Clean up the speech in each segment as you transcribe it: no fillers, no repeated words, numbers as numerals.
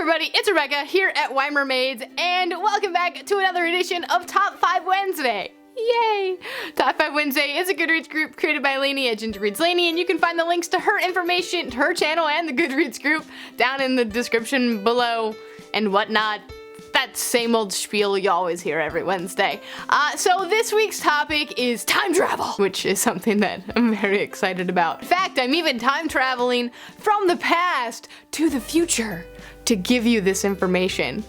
everybody, it's Rebecca here at Y Mermaids, and welcome back to another edition of Top 5 Wednesday. Yay! Top 5 Wednesday is a Goodreads group created by Lainey at Ginger Reads Lainey, and you can find the links to her information, her channel, and the Goodreads group down in the description below and whatnot. That same old spiel you always hear every Wednesday. So this week's topic is time travel, which is something that I'm very excited about. In fact, I'm even time traveling from the past to the future to give you this information.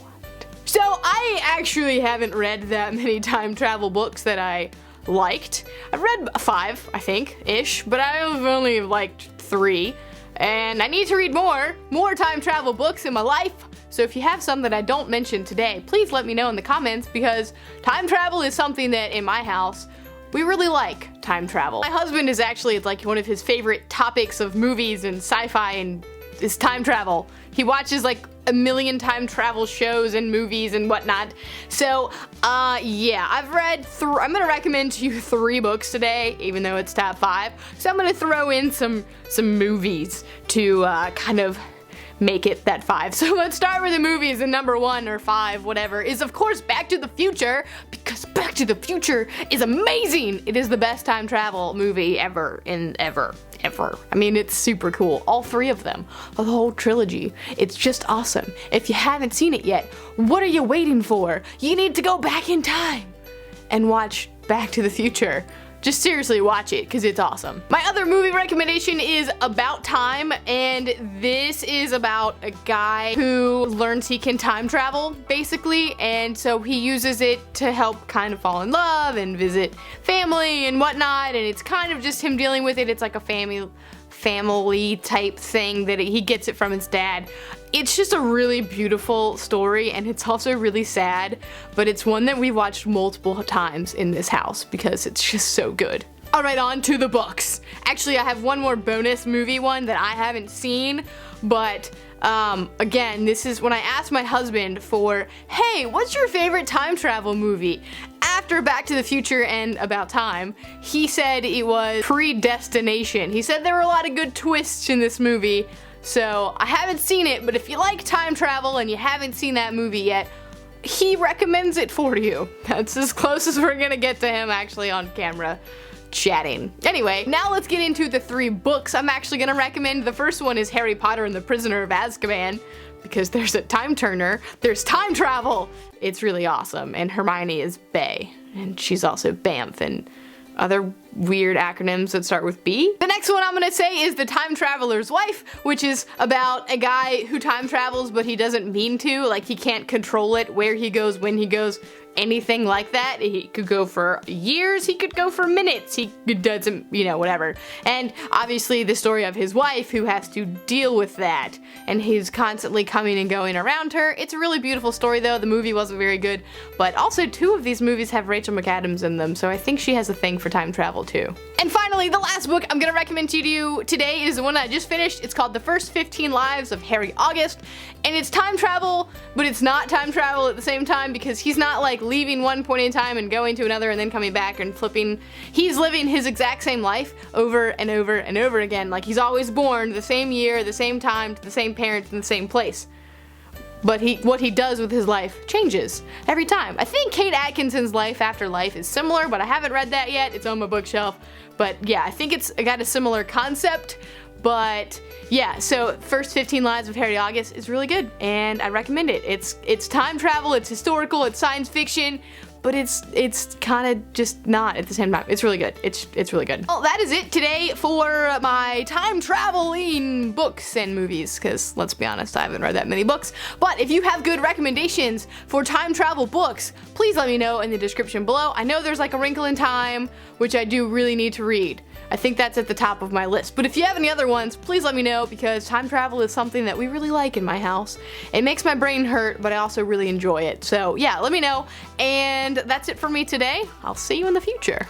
What? So I actually haven't read that many time travel books that I liked. I've read 5, I think, ish, but I've only liked 3. And I need to read more time travel books in my life. So if you have some that I don't mention today, please let me know in the comments, because time travel is something that in my house, we really like time travel. My husband is actually like one of his favorite topics of movies and sci-fi and is time travel. He watches like a million time travel shows and movies and whatnot. So, yeah, I've read I'm gonna recommend to you 3 books today, even though it's top 5. So I'm gonna throw in some movies to kind of make it that 5. So let's start with the movies, and number 1 or 5, whatever, is of course Back to the Future, because Back to the Future is amazing! It is the best time travel movie ever, ever. I mean, it's super cool. All 3 of them. The whole trilogy. It's just awesome. If you haven't seen it yet, what are you waiting for? You need to go back in time and watch Back to the Future. Just seriously watch it, because it's awesome. My other movie recommendation is About Time, and this is about a guy who learns he can time travel, basically, and so he uses it to help kind of fall in love and visit family and whatnot, and it's kind of just him dealing with it. It's like a family type thing that he gets it from his dad. It's just a really beautiful story, and it's also really sad, but it's one that we watched multiple times in this house because it's just so good. Alright, on to the books. Actually, I have one more bonus movie one that I haven't seen, but again, this is when I asked my husband for, hey, what's your favorite time travel movie? After Back to the Future and About Time, he said it was Predestination. He said there were a lot of good twists in this movie, so I haven't seen it, but if you like time travel and you haven't seen that movie yet, he recommends it for you. That's as close as we're gonna get to him actually on camera chatting. Anyway, now let's get into the 3 books I'm actually gonna recommend. The first one is Harry Potter and the Prisoner of Azkaban, because there's a time turner, there's time travel. It's really awesome, and Hermione is Bay, and she's also Bamf, and other weird acronyms that start with B. The next one I'm gonna say is The Time Traveler's Wife, which is about a guy who time travels, but he doesn't mean to. Like, he can't control it, where he goes, when he goes, anything like that. He could go for years, he could go for minutes, he doesn't, you know, whatever. And obviously the story of his wife who has to deal with that, and he's constantly coming and going around her. It's a really beautiful story though. The movie wasn't very good, but also 2 of these movies have Rachel McAdams in them, so I think she has a thing for time travel too. And finally, the last book I'm gonna recommend to you today is the one I just finished. It's called The First 15 Lives of Harry August, and it's time travel, but it's not time travel at the same time, because he's not like leaving one point in time and going to another and then coming back and flipping. He's living his exact same life over and over and over again. Like, he's always born the same year, the same time, to the same parents in the same place. But what he does with his life changes every time. I think Kate Atkinson's Life After Life is similar, but I haven't read that yet. It's on my bookshelf. But yeah, I think it's got a similar concept. But yeah, so First 15 Lives of Harry August is really good, and I recommend it. It's time travel, it's historical, it's science fiction, but it's kind of just not at the same time. It's really good. It's really good. Well, that is it today for my time traveling books and movies, because let's be honest, I haven't read that many books. But if you have good recommendations for time travel books, please let me know in the description below. I know there's like A Wrinkle in Time, which I do really need to read. I think that's at the top of my list. But if you have any other ones, please let me know, because time travel is something that we really like in my house. It makes my brain hurt, but I also really enjoy it. So yeah, let me know. And that's it for me today. I'll see you in the future.